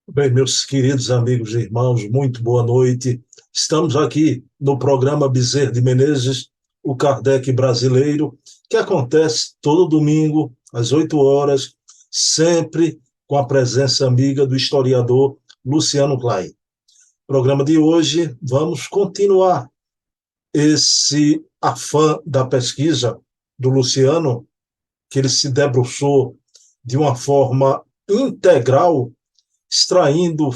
Bem, meus queridos amigos e irmãos, muito boa noite. Estamos aqui no programa Bezerra de Menezes, o Kardec brasileiro, que acontece todo domingo, às 8 horas, sempre com a presença amiga do historiador Luciano Klein. Programa de hoje, vamos continuar esse afã da pesquisa do Luciano, que ele se debruçou de uma forma integral extraindo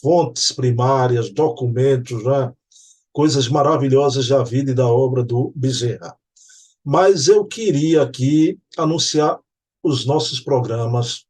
fontes primárias, documentos, né? Coisas maravilhosas da vida e da obra do Bezerra. Mas eu queria aqui anunciar os nossos programas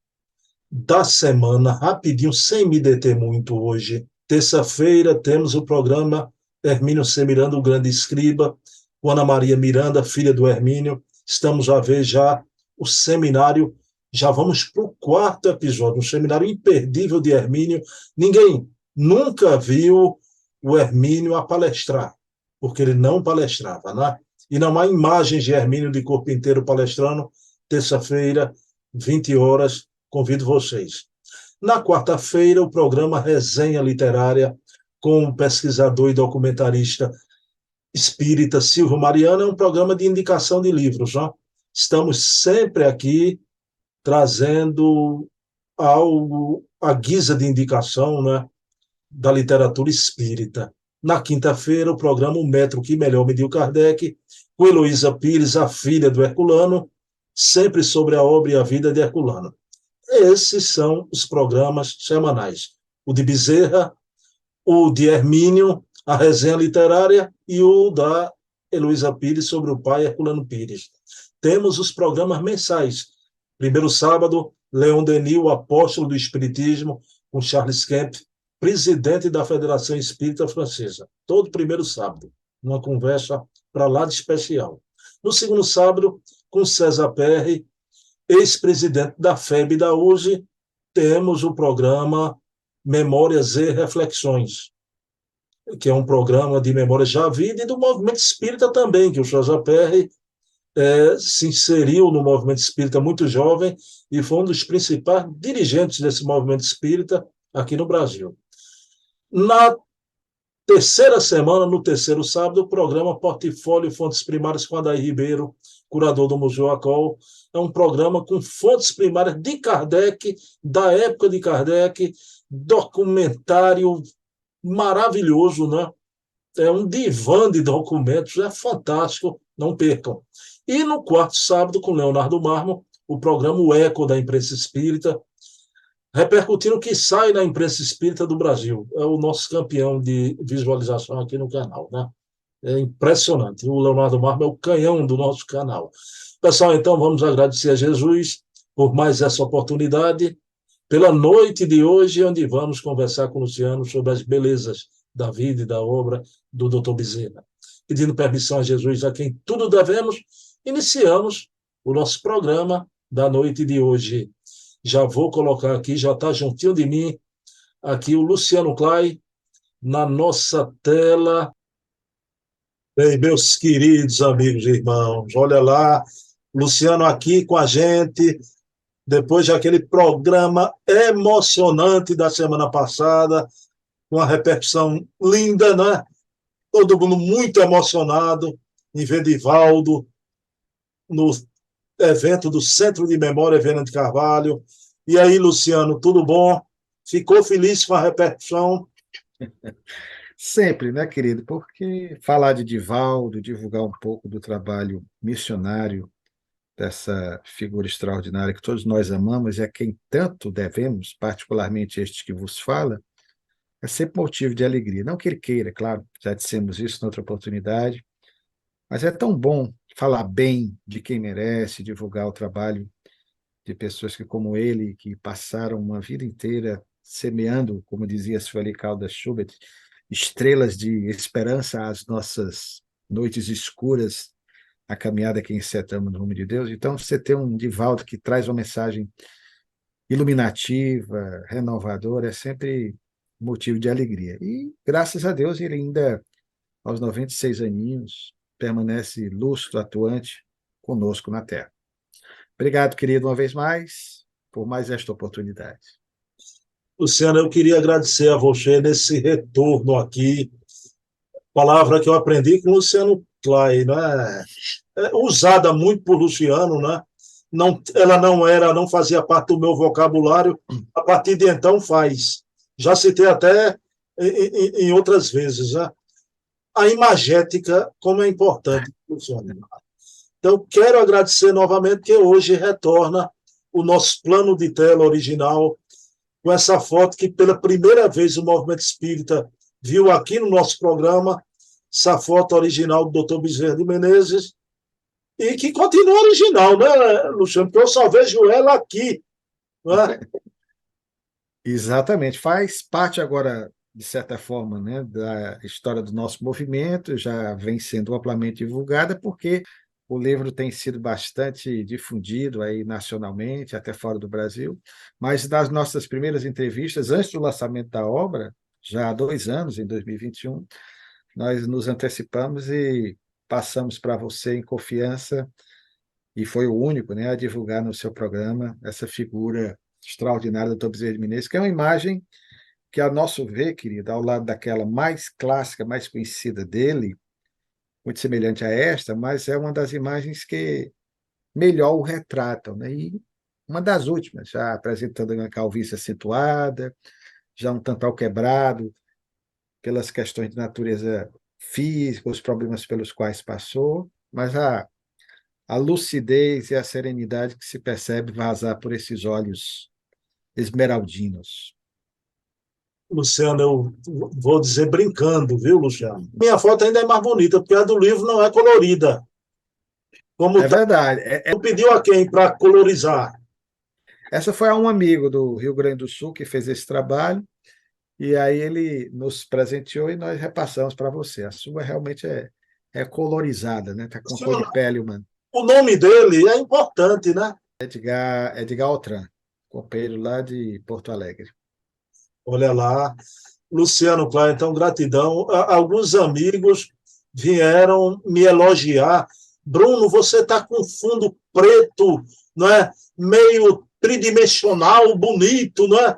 da semana, rapidinho, sem me deter muito hoje. Terça-feira temos o programa Hermínio C. Miranda, o grande escriba, com Ana Maria Miranda, filha do Hermínio. Estamos a ver já o seminário, já vamos para o quarto episódio, um seminário imperdível de Hermínio. Ninguém nunca viu o Hermínio a palestrar, porque ele não palestrava, né? E não há imagens de Hermínio de corpo inteiro palestrando. Terça-feira, 20 horas, convido vocês. Na quarta-feira, o programa Resenha Literária, com o pesquisador e documentarista espírita Silvio Mariano, é um programa de indicação de livros. Né? Estamos sempre aqui trazendo algo à guisa de indicação, né, da literatura espírita. Na quinta-feira, o programa O Metro que Melhor Mediu Kardec, com Heloísa Pires, a filha do Herculano, sempre sobre a obra e a vida de Herculano. Esses são os programas semanais. O de Bezerra, o de Hermínio, a resenha literária e o da Heloísa Pires sobre o pai Herculano Pires. Temos os programas mensais. Primeiro sábado, Leon Denis, o apóstolo do Espiritismo, com Charles Kemp, presidente da Federação Espírita Francesa. Todo primeiro sábado, uma conversa para lá de especial. No segundo sábado, com César Perry, ex-presidente da FEB e da USE, temos o programa Memórias e Reflexões, que é um programa de memórias já vida e do movimento espírita também, que o César Perry se inseriu no movimento espírita muito jovem e foi um dos principais dirigentes desse movimento espírita aqui no Brasil. Na terceira semana, no terceiro sábado, o programa Portfólio Fontes Primárias com Adair Ribeiro, curador do Museu Acol. É um programa com fontes primárias de Kardec, da época de Kardec, documentário maravilhoso, né? É um divã de documentos, é fantástico, não percam. E no quarto sábado, com Leonardo Marmo, o programa O Eco da Imprensa Espírita, repercutindo o que sai na imprensa espírita do Brasil. É o nosso campeão de visualização aqui no canal, né? É impressionante. O Leonardo Marmo é o canhão do nosso canal. Pessoal, então vamos agradecer a Jesus por mais essa oportunidade, pela noite de hoje, onde vamos conversar com o Luciano sobre as belezas da vida e da obra do Dr. Bezerra. Pedindo permissão a Jesus, a quem tudo devemos, iniciamos o nosso programa da noite de hoje. Já vou colocar aqui, já está juntinho de mim, aqui o Luciano Klein, na nossa tela. Bem, meus queridos amigos e irmãos, olha lá, Luciano aqui com a gente, depois daquele programa emocionante da semana passada, com uma repercussão linda, né? Todo mundo muito emocionado em ver Divaldo no evento do Centro de Memória Viana de Carvalho. E aí, Luciano, tudo bom? Ficou feliz com a repercussão? Sempre, né, querido? Porque falar de Divaldo, divulgar um pouco do trabalho missionário dessa figura extraordinária que todos nós amamos e a quem tanto devemos, particularmente este que vos fala, é sempre motivo de alegria. Não que ele queira, claro, já dissemos isso em outra oportunidade, mas é tão bom falar bem de quem merece, divulgar o trabalho de pessoas que, como ele, que passaram uma vida inteira semeando, como dizia Sueli Caldas Schubert, estrelas de esperança às nossas noites escuras, a caminhada que encetamos no rumo de Deus. Então, você ter um Divaldo que traz uma mensagem iluminativa, renovadora, é sempre motivo de alegria. E, graças a Deus, ele ainda, aos 96 aninhos, permanece lúcido, atuante conosco na Terra. Obrigado, querido, uma vez mais, por mais esta oportunidade. Luciano, eu queria agradecer a você nesse retorno aqui, palavra que eu aprendi com o Luciano Klein, né? Usada muito por Luciano, né? Não, ela não fazia parte do meu vocabulário, a partir de então faz. Já citei até em outras vezes, né? A imagética, como é importante, Luciano. Então, quero agradecer novamente que hoje retorna o nosso plano de tela original, com essa foto que pela primeira vez o Movimento Espírita viu aqui no nosso programa, essa foto original do Dr. Bezerra de Menezes, e que continua original, né, Luciano? Porque eu só vejo ela aqui. Né? Exatamente, faz parte agora, de certa forma, né, da história do nosso movimento, já vem sendo amplamente divulgada, porque o livro tem sido bastante difundido aí nacionalmente, até fora do Brasil, mas das nossas primeiras entrevistas, antes do lançamento da obra, já há 2 anos, em 2021, nós nos antecipamos e passamos para você em confiança, e foi o único, né, a divulgar no seu programa essa figura extraordinária do Dr. Bezerra de Menezes, que é uma imagem que, a nosso ver, querida, ao lado daquela mais clássica, mais conhecida dele, muito semelhante a esta, mas é uma das imagens que melhor o retratam, né? E uma das últimas, já apresentando uma calvície acentuada, já um tanto ao quebrado, pelas questões de natureza física, os problemas pelos quais passou, mas a lucidez e a serenidade que se percebe vazar por esses olhos esmeraldinos. Luciano, eu vou dizer brincando, viu, Luciano? Minha foto ainda é mais bonita, porque a do livro não é colorida. Como É tá, verdade. tu pediu a quem para colorizar? Essa foi a um amigo do Rio Grande do Sul que fez esse trabalho, e aí ele nos presenteou e nós repassamos para você. A sua realmente é colorizada, né? Está com a cor de pele humana. O nome dele é importante, né? Edgar Altran, companheiro lá de Porto Alegre. Olha lá. Luciano Klein, então, gratidão. Alguns amigos vieram me elogiar. Bruno, você está com fundo preto, não é? Meio tridimensional, bonito, não é?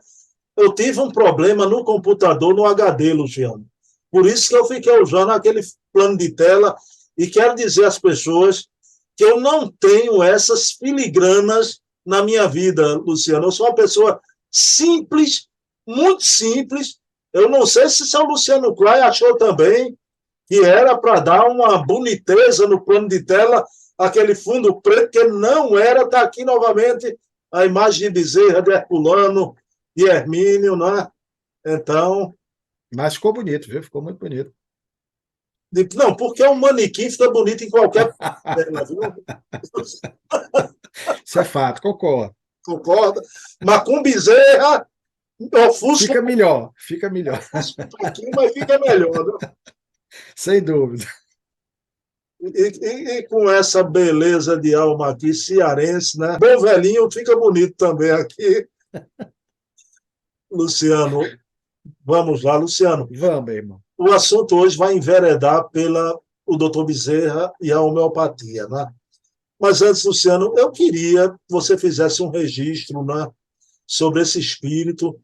Eu tive um problema no computador, no HD, Luciano. Por isso que eu fiquei usando aquele plano de tela e quero dizer às pessoas que eu não tenho essas filigranas na minha vida, Luciano. Eu sou uma pessoa simples, muito simples. Eu não sei se o seu Luciano Klein achou também que era para dar uma boniteza no plano de tela, aquele fundo preto, que não era. Está aqui novamente a imagem de Bezerra, de Herculano, de Hermínio, né? Então, Mas ficou bonito, viu? Ficou muito bonito. não, porque o manequim fica bonito em qualquer tela, viu? Isso é fato, concordo. Concorda? Mas com Bezerra, ofusca, Fica melhor, fica melhor. ofusca um pouquinho, mas fica melhor. Né? Sem dúvida. E com essa beleza de alma aqui, cearense, né? Bom velhinho fica bonito também aqui. Luciano, vamos lá, Luciano. Vamos, meu irmão. O assunto hoje vai enveredar pela o doutor Bezerra e a homeopatia, né? Mas antes, Luciano, eu queria que você fizesse um registro, né, sobre esse espírito.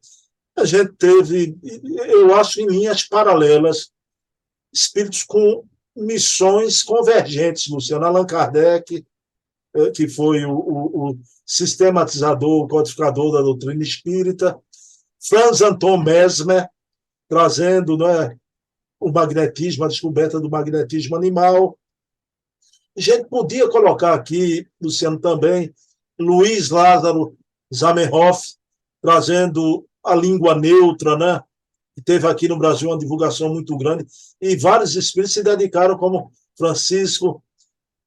A gente teve, eu acho, em linhas paralelas, espíritos com missões convergentes, Luciano. Allan Kardec, que foi o sistematizador, o codificador da doutrina espírita, Franz Anton Mesmer, trazendo, né, o magnetismo, a descoberta do magnetismo animal. A gente podia colocar aqui, Luciano, também, Luiz Lázaro Zamenhof, trazendo a língua neutra, né? Que teve aqui no Brasil uma divulgação muito grande, e vários espíritos se dedicaram, como Francisco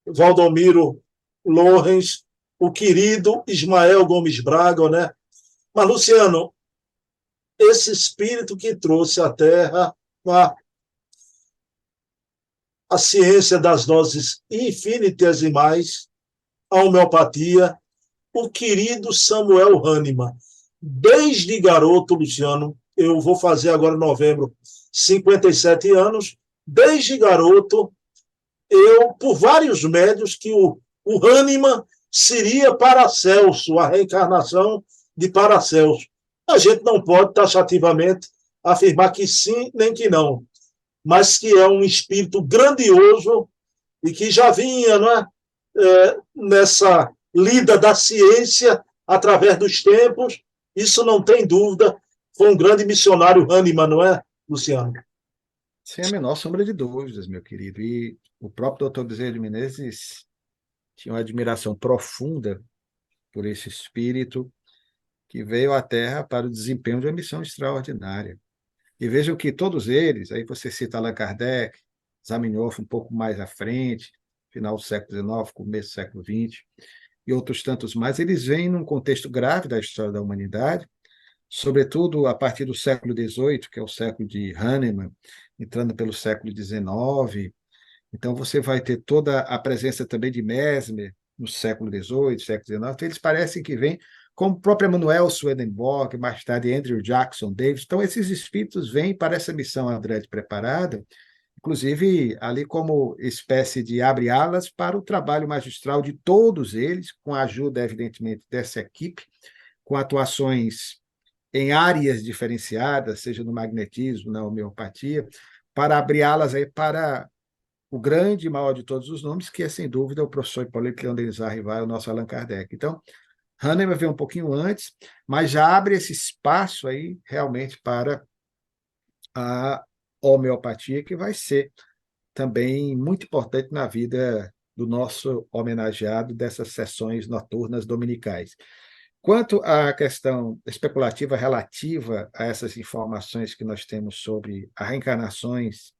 Valdomiro Lorenz, o querido Ismael Gomes Braga, né? Mas, Luciano, esse espírito que trouxe à Terra a ciência das doses infinitesimais, a homeopatia, o querido Samuel Hahnemann. Desde garoto, Luciano, eu vou fazer agora em novembro 57 anos, desde garoto, eu, por vários médios, que o Hahnemann seria Paracelso, a reencarnação de Paracelso. A gente não pode taxativamente afirmar que sim nem que não, mas que é um espírito grandioso e que já vinha, não é, nessa lida da ciência através dos tempos. Isso não tem dúvida. Foi um grande missionário Hahnemann, não é, Luciano? Sem a menor sombra de dúvidas, meu querido. E o próprio doutor Bezerra de Menezes tinha uma admiração profunda por esse espírito que veio à Terra para o desempenho de uma missão extraordinária. E vejam que todos eles, aí você cita Allan Kardec, Zamenhof um pouco mais à frente, final do século XIX, começo do século XX, e outros tantos mais, eles vêm num contexto grave da história da humanidade, sobretudo a partir do século XVIII, que é o século de Hahnemann, entrando pelo século XIX. Então, você vai ter toda a presença também de Mesmer no século XVIII, século XIX. Então, eles parecem que vêm, como o próprio Emanuel Swedenborg, mais tarde Andrew Jackson Davis. Então, esses espíritos vêm para essa missão André preparada, inclusive ali como espécie de abre-alas para o trabalho magistral de todos eles, com a ajuda, evidentemente, dessa equipe, com atuações em áreas diferenciadas, seja no magnetismo, na homeopatia, para abrir alas aí para o grande e maior de todos os nomes, que é, sem dúvida, o professor Hipólito Leão Denis Arrival, o nosso Allan Kardec. Então, Hahnemann veio um pouquinho antes, mas já abre esse espaço aí realmente para a homeopatia, que vai ser também muito importante na vida do nosso homenageado dessas sessões noturnas dominicais. Quanto à questão especulativa relativa a essas informações que nós temos sobre as reencarnações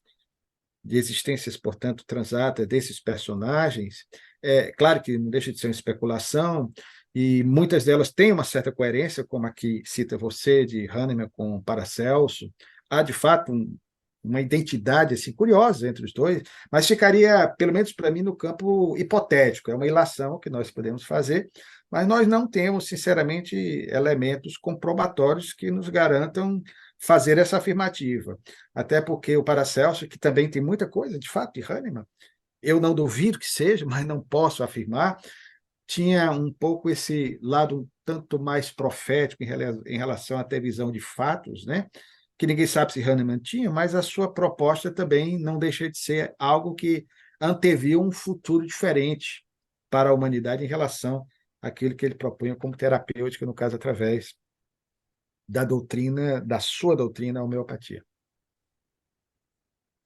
de existências, portanto, transatas desses personagens, é claro que não deixa de ser uma especulação, e muitas delas têm uma certa coerência, como aqui cita você, de Hahnemann com Paracelso. Há, de fato, uma identidade assim, curiosa entre os dois, mas ficaria, pelo menos para mim, no campo hipotético. É uma ilação que nós podemos fazer, mas nós não temos, sinceramente, elementos comprobatórios que nos garantam fazer essa afirmativa. Até porque o Paracelso, que também tem muita coisa, de fato, de Hahnemann, eu não duvido que seja, mas não posso afirmar, tinha um pouco esse lado um tanto mais profético em relação a ter visão de fatos, né? Que ninguém sabe se Hahnemann tinha, mas a sua proposta também não deixa de ser algo que antevia um futuro diferente para a humanidade em relação àquilo que ele propunha como terapêutica, no caso, através da doutrina, da sua doutrina, a homeopatia.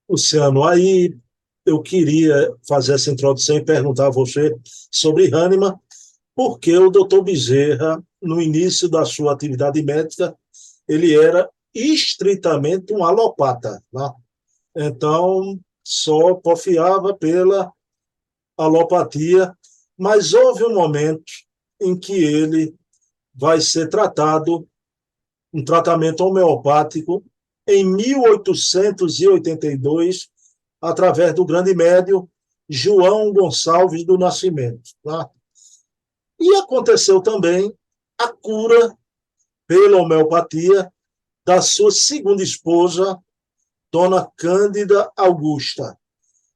Luciano, aí eu queria fazer essa introdução e perguntar a você sobre Hahnemann, porque o doutor Bezerra, no início da sua atividade médica, ele era estritamente um alopata, né? Então, só confiava pela alopatia, mas houve um momento em que ele vai ser tratado, um tratamento homeopático, em 1882, através do grande médium João Gonçalves do Nascimento. Tá? E aconteceu também a cura pela homeopatia da sua segunda esposa, Dona Cândida Augusta.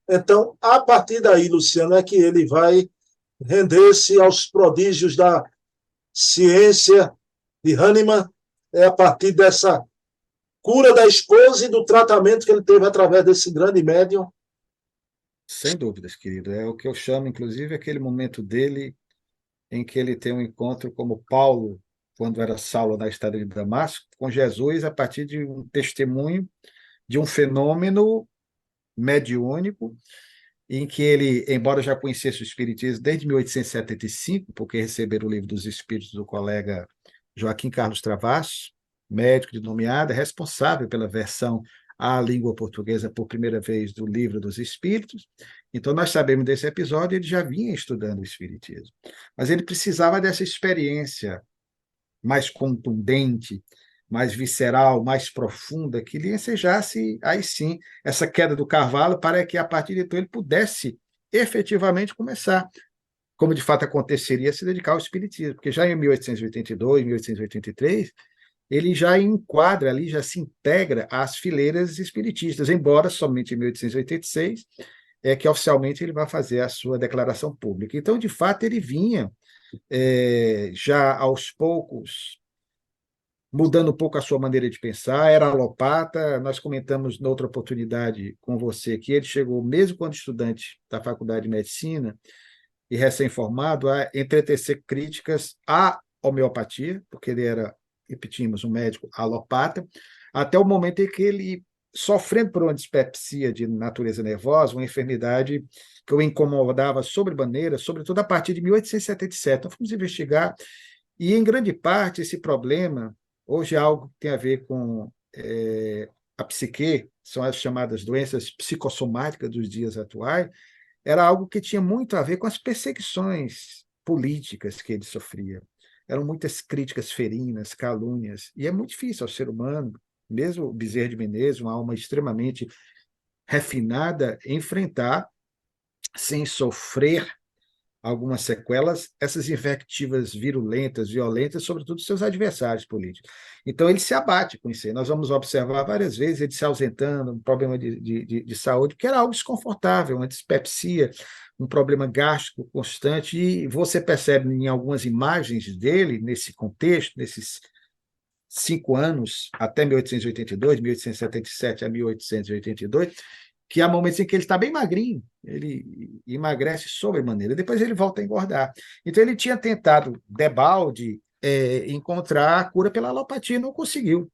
Então, a partir daí, Luciano, é que ele vai render-se aos prodígios da ciência de Hahnemann, é a partir dessa cura da esposa e do tratamento que ele teve através desse grande médium. Sem dúvidas, querido. É o que eu chamo, inclusive, aquele momento dele em que ele tem um encontro como Paulo, quando era Saulo na estrada de Damasco, com Jesus, a partir de um testemunho de um fenômeno mediúnico, em que ele, embora já conhecesse o Espiritismo desde 1875, porque receberam o livro dos Espíritos do colega Joaquim Carlos Travassos, médico de nomeada, responsável pela versão à língua portuguesa por primeira vez do Livro dos Espíritos. Então, nós sabemos desse episódio, ele já vinha estudando o Espiritismo. Mas ele precisava dessa experiência mais contundente, mais visceral, mais profunda, que lhe ensejasse, aí sim, essa queda do cavalo, para que, a partir de então, ele pudesse efetivamente começar, como de fato aconteceria, a se dedicar ao espiritismo. Porque já em 1882, 1883, ele já enquadra ali, já se integra às fileiras espiritistas, embora somente em 1886 é que oficialmente ele vai fazer a sua declaração pública. Então, de fato, ele vinha já aos poucos mudando um pouco a sua maneira de pensar, era alopata. Nós comentamos noutra oportunidade com você que ele chegou, mesmo quando estudante da Faculdade de Medicina e recém-formado, a entretecer críticas à homeopatia, porque ele era, repetimos, um médico alopata, até o momento em que ele, sofrendo por uma dispepsia de natureza nervosa, uma enfermidade que o incomodava sobremaneira, sobretudo a partir de 1877. Então, fomos investigar, e, em grande parte, esse problema, hoje é algo que tem a ver com a psique, são as chamadas doenças psicossomáticas dos dias atuais, era algo que tinha muito a ver com as perseguições políticas que ele sofria. Eram muitas críticas ferinas, calúnias, e é muito difícil ao ser humano, mesmo Bezerra de Menezes, uma alma extremamente refinada, enfrentar, sem sofrer algumas sequelas, essas invectivas virulentas, violentas, sobretudo seus adversários políticos. Então, ele se abate com isso aí. Nós vamos observar várias vezes ele se ausentando, um problema de saúde, que era algo desconfortável, uma dispepsia, um problema gástrico constante, e você percebe em algumas imagens dele, nesse contexto, nesses 5 anos, até 1882, de 1877 a 1882, que há momentos em que ele está bem magrinho, ele emagrece sobremaneira, depois ele volta a engordar. Então, ele tinha tentado, debalde, encontrar a cura pela alopatia, não conseguiu.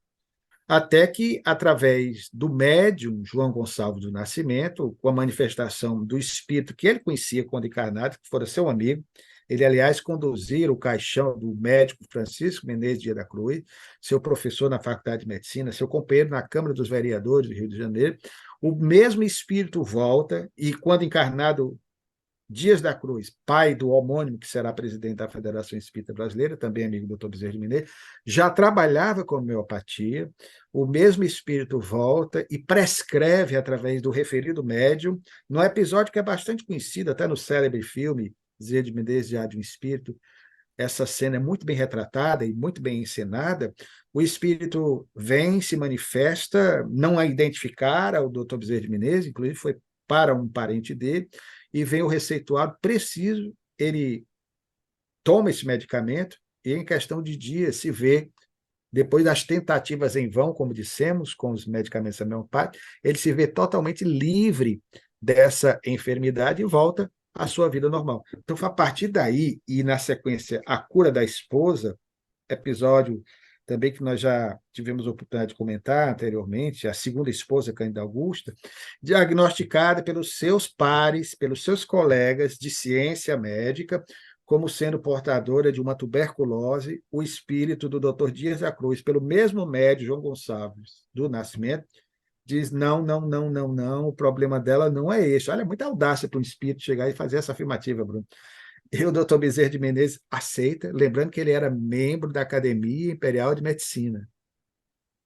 Até que, através do médium João Gonçalves do Nascimento, com a manifestação do espírito que ele conhecia quando encarnado, que fora seu amigo, ele, aliás, conduzira o caixão do médico Francisco Menezes de da Cruz, seu professor na Faculdade de Medicina, seu companheiro na Câmara dos Vereadores do Rio de Janeiro. O mesmo espírito volta e, quando encarnado, Dias da Cruz, pai do homônimo que será presidente da Federação Espírita Brasileira, também amigo do Dr. Bezerra de Menezes, já trabalhava com homeopatia. O mesmo espírito volta e prescreve, através do referido médium, num episódio que é bastante conhecido, até no célebre filme Bezerra de Menezes, Diário de um Espírito. Essa cena é muito bem retratada e muito bem encenada. O espírito vem, se manifesta, não a identificar ao Dr. Bezerra de Menezes, inclusive foi para um parente dele, e vem o receituário preciso. Ele toma esse medicamento e, em questão de dias, se vê, depois das tentativas em vão, como dissemos, com os medicamentos homeopáticos, ele se vê totalmente livre dessa enfermidade e volta à sua vida normal. Então, foi a partir daí, e na sequência, a cura da esposa, episódio também que nós já tivemos a oportunidade de comentar anteriormente, a segunda esposa, Cândida Augusta, diagnosticada pelos seus pares, pelos seus colegas de ciência médica, como sendo portadora de uma tuberculose, o espírito do Dr. Dias da Cruz, pelo mesmo médico, João Gonçalves do Nascimento, diz: não, não, não, não, não, o problema dela não é esse. Olha, muita audácia para um espírito chegar e fazer essa afirmativa, Bruno. E o doutor Bezerra de Menezes aceita, lembrando que ele era membro da Academia Imperial de Medicina,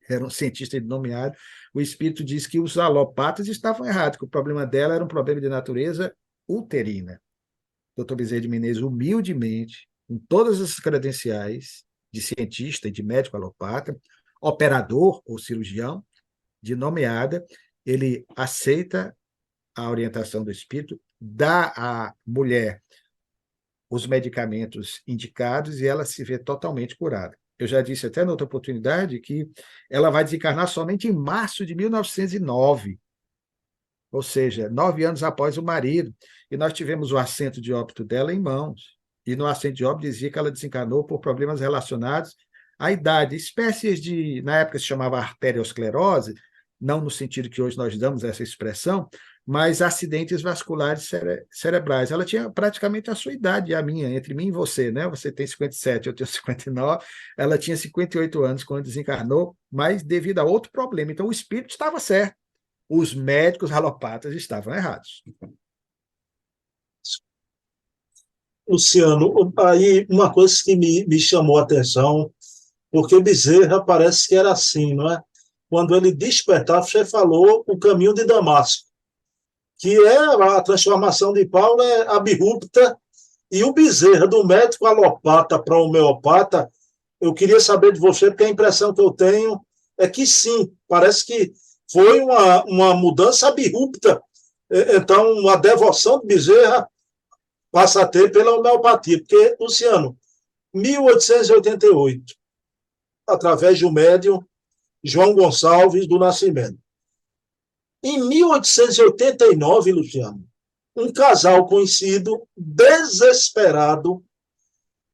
era um cientista nomeado. O espírito diz que os alopatas estavam errados, que o problema dela era um problema de natureza uterina. O doutor Bezerra de Menezes, humildemente, com todas as credenciais de cientista e de médico alopata, operador ou cirurgião, de nomeada, ele aceita a orientação do espírito, dá à mulher os medicamentos indicados e ela se vê totalmente curada. Eu já disse até noutra oportunidade que ela vai desencarnar somente em março de 1909, ou seja, 9 anos após o marido, e nós tivemos o assento de óbito dela em mãos. E no assento de óbito dizia que ela desencarnou por problemas relacionados à idade, espécies de, na época se chamava arteriosclerose, não no sentido que hoje nós damos essa expressão, mas acidentes vasculares cerebrais. Ela tinha praticamente a sua idade, a minha, entre mim e você, né? Você tem 57, eu tenho 59, ela tinha 58 anos quando desencarnou, mas devido a outro problema. Então, o espírito estava certo, os médicos alopatas estavam errados. Luciano, aí uma coisa que me chamou a atenção, porque Bezerra parece que era assim, não é? Quando ele despertava, você falou o caminho de Damasco, que é a transformação de Paulo, é abrupta, e o Bezerra, do médico alopata para o homeopata, eu queria saber de você, porque a impressão que eu tenho é que sim, parece que foi uma mudança abrupta. Então, a devoção de Bezerra passa a ter pela homeopatia, porque, Luciano, 1888, através do médium João Gonçalves do Nascimento. Em 1889, Luciano, um casal conhecido, desesperado,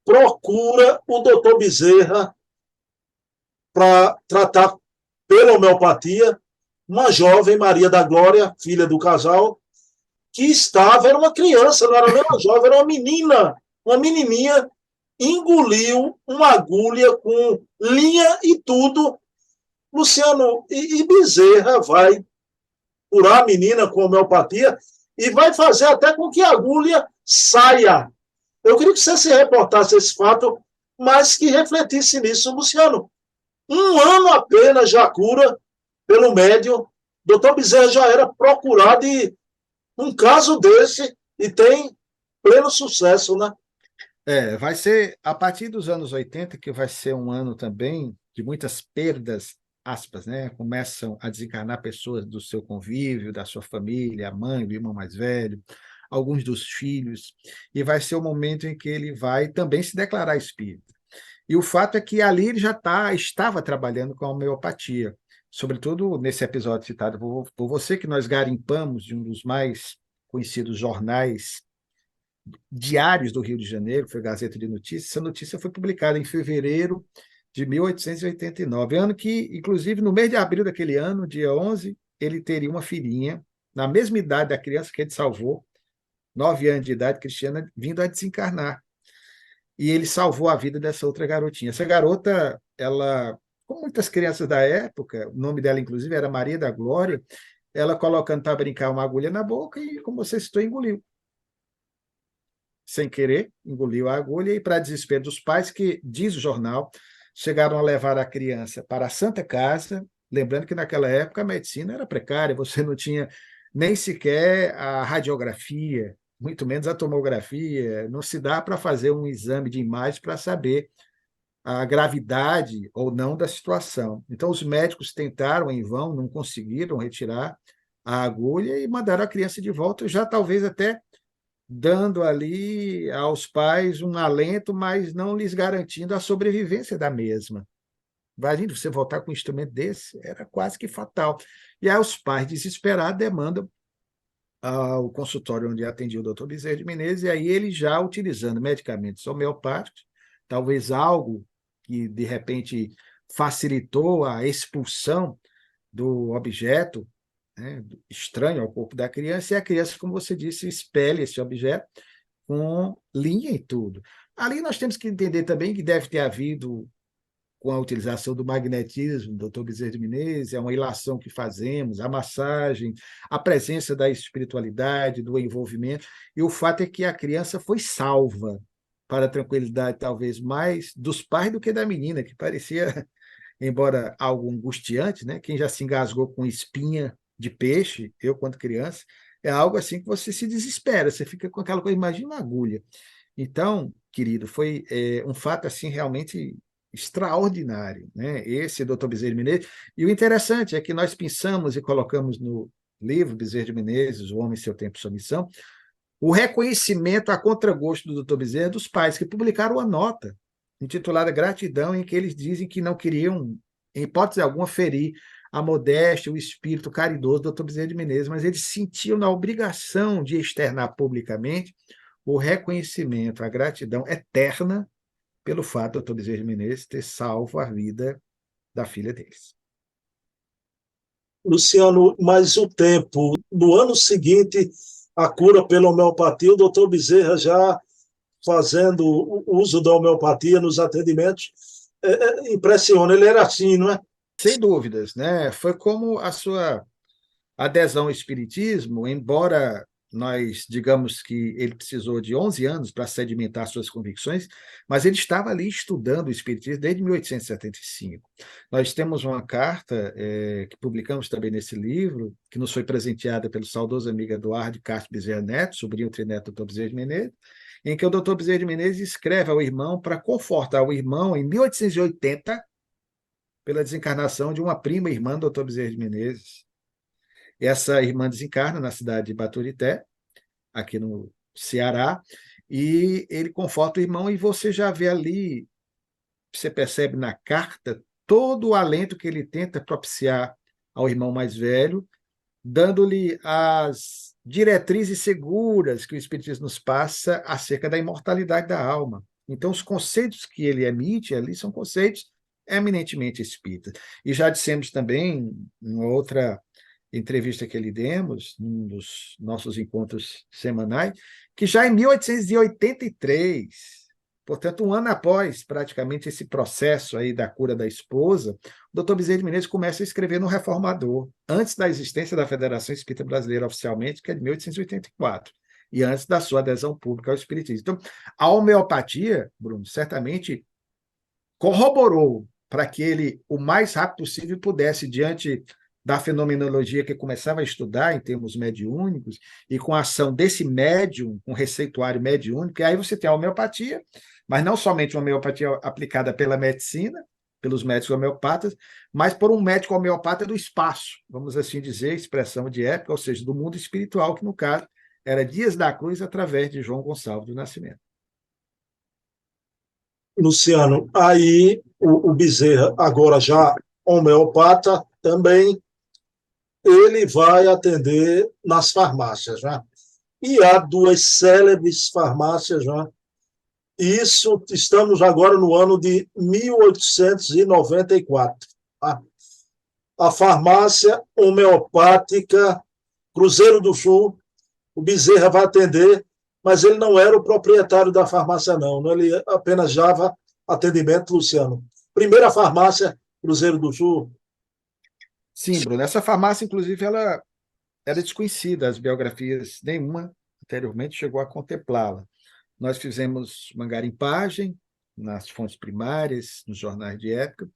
procura o doutor Bezerra para tratar pela homeopatia uma jovem, Maria da Glória, filha do casal, que estava, era uma criança, não era nem uma jovem, era uma menininha, engoliu uma agulha com linha e tudo. Luciano, e Bezerra vai curar a menina com homeopatia e vai fazer até com que a agulha saia. Eu queria que você se reportasse esse fato, mas que refletisse nisso. Luciano, um ano apenas já cura pelo médium. Doutor Bezerra já era procurado e um caso desse e tem pleno sucesso, né? Vai ser a partir dos anos 80 que vai ser um ano também de muitas perdas, aspas, né? Começam a desencarnar pessoas do seu convívio, da sua família, a mãe, o irmão mais velho, alguns dos filhos, e vai ser o momento em que ele vai também se declarar espírita. E o fato é que ali ele já estava trabalhando com a homeopatia, sobretudo nesse episódio citado por você, que nós garimpamos de um dos mais conhecidos jornais diários do Rio de Janeiro, foi Gazeta de Notícias. Essa notícia foi publicada em fevereiro de 1889, ano que, inclusive, no mês de abril daquele ano, dia 11, ele teria uma filhinha, na mesma idade da criança que ele salvou, 9 anos de idade, Cristiana, vindo a desencarnar. E ele salvou a vida dessa outra garotinha. Essa garota, ela, como muitas crianças da época, o nome dela, inclusive, era Maria da Glória, ela colocando para brincar uma agulha na boca e, como você citou, engoliu. Sem querer, engoliu a agulha e, para desespero dos pais, que, diz o jornal, chegaram a levar a criança para a Santa Casa, lembrando que naquela época a medicina era precária, você não tinha nem sequer a radiografia, muito menos a tomografia, não se dá para fazer um exame de imagem para saber a gravidade ou não da situação. Então, os médicos tentaram em vão, não conseguiram retirar a agulha e mandaram a criança de volta, já talvez até dando ali aos pais um alento, mas não lhes garantindo a sobrevivência da mesma. Imagina, você voltar com um instrumento desse, era quase que fatal. E aí os pais, desesperados, demandam ao consultório onde atendia o doutor Bezerra de Menezes, e aí ele já utilizando medicamentos homeopáticos, talvez algo que, de repente, facilitou a expulsão do objeto, né, estranho ao corpo da criança, e a criança, como você disse, espelha esse objeto com linha e tudo. Ali nós temos que entender também que deve ter havido, com a utilização do magnetismo, doutor Bezerra de Menezes, é uma ilação que fazemos, a massagem, a presença da espiritualidade, do envolvimento, e o fato é que a criança foi salva, para a tranquilidade talvez mais dos pais do que da menina, que parecia, embora algo angustiante, né? Quem já se engasgou com espinha de peixe, eu quando criança, é algo assim que você se desespera, você fica com aquela coisa, imagina uma agulha. Então, querido, foi um fato assim realmente extraordinário, né? Esse doutor Bezerra de Menezes. E o interessante é que nós pensamos e colocamos no livro Bezerra de Menezes, O Homem, Seu Tempo e Sua Missão, o reconhecimento a contragosto do doutor Bezerra dos pais, que publicaram uma nota intitulada Gratidão, em que eles dizem que não queriam, em hipótese alguma, ferir a modéstia, o espírito caridoso do doutor Bezerra de Menezes, mas eles sentiam na obrigação de externar publicamente o reconhecimento, a gratidão eterna pelo fato do doutor Bezerra de Menezes ter salvo a vida da filha deles. Luciano, mas o tempo, no ano seguinte, a cura pela homeopatia, o doutor Bezerra já fazendo o uso da homeopatia nos atendimentos, impressiona, ele era assim, não é? Sem dúvidas, né? Foi como a sua adesão ao espiritismo, embora nós digamos que ele precisou de 11 anos para sedimentar suas convicções, mas ele estava ali estudando o espiritismo desde 1875. Nós temos uma carta que publicamos também nesse livro, que nos foi presenteada pelo saudoso amigo Eduardo Castro Bezerra Neto, sobrinho trineto do Dr. Bezerra de Menezes, em que o Dr. Bezerra de Menezes escreve ao irmão para confortar o irmão em 1880 pela desencarnação de uma prima irmã do Dr. Bezerra de Menezes. Essa irmã desencarna na cidade de Baturité, aqui no Ceará, e ele conforta o irmão, e você já vê ali você percebe na carta todo o alento que ele tenta propiciar ao irmão mais velho, dando-lhe as diretrizes seguras que o Espiritismo nos passa acerca da imortalidade da alma. Então, os conceitos que ele emite ali são conceitos eminentemente espíritas. E já dissemos também, em outra entrevista que lhe demos, num dos nossos encontros semanais, que já em 1883, portanto, um ano após praticamente esse processo aí da cura da esposa, o doutor Bezerra de Menezes começa a escrever no Reformador, antes da existência da Federação Espírita Brasileira oficialmente, que é de 1884, e antes da sua adesão pública ao Espiritismo. Então, a homeopatia, Bruno, certamente corroborou para que ele, o mais rápido possível, pudesse, diante da fenomenologia que começava a estudar em termos mediúnicos, e com a ação desse médium, um receituário mediúnico, e aí você tem a homeopatia, mas não somente uma homeopatia aplicada pela medicina, pelos médicos homeopatas, mas por um médico homeopata do espaço, vamos assim dizer, expressão de época, ou seja, do mundo espiritual, que no caso era Dias da Cruz, através de João Gonçalves do Nascimento. Luciano, aí o Bezerra, agora já homeopata, também ele vai atender nas farmácias, né? E há duas célebres farmácias, né? Isso, estamos agora no ano de 1894. Tá? A farmácia homeopática Cruzeiro do Sul, o Bezerra vai atender, mas ele não era o proprietário da farmácia, não. Ele apenas dava atendimento, Luciano. Primeira farmácia, Cruzeiro do Sul. Sim, Bruno. Essa farmácia, inclusive, ela era desconhecida, as biografias, nenhuma anteriormente chegou a contemplá-la. Nós fizemos uma garimpagem nas fontes primárias, nos jornais de época,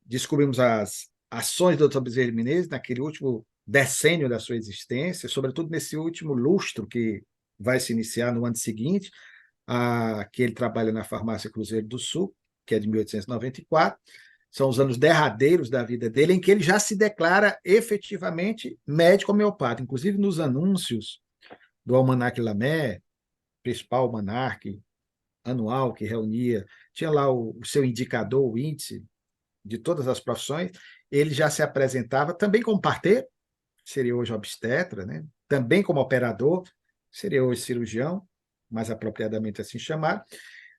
descobrimos as ações do Dr. Bezerra de Menezes naquele último decênio da sua existência, sobretudo nesse último lustro que vai se iniciar no ano seguinte, que ele trabalha na farmácia Cruzeiro do Sul, que é de 1894, são os anos derradeiros da vida dele, em que ele já se declara efetivamente médico homeopata, inclusive nos anúncios do Almanac Lamet, principal almanac anual que reunia, tinha lá o seu indicador, o índice de todas as profissões, ele já se apresentava também como parteiro, seria hoje obstetra, né? Também como operador, seria hoje cirurgião, mais apropriadamente assim chamado,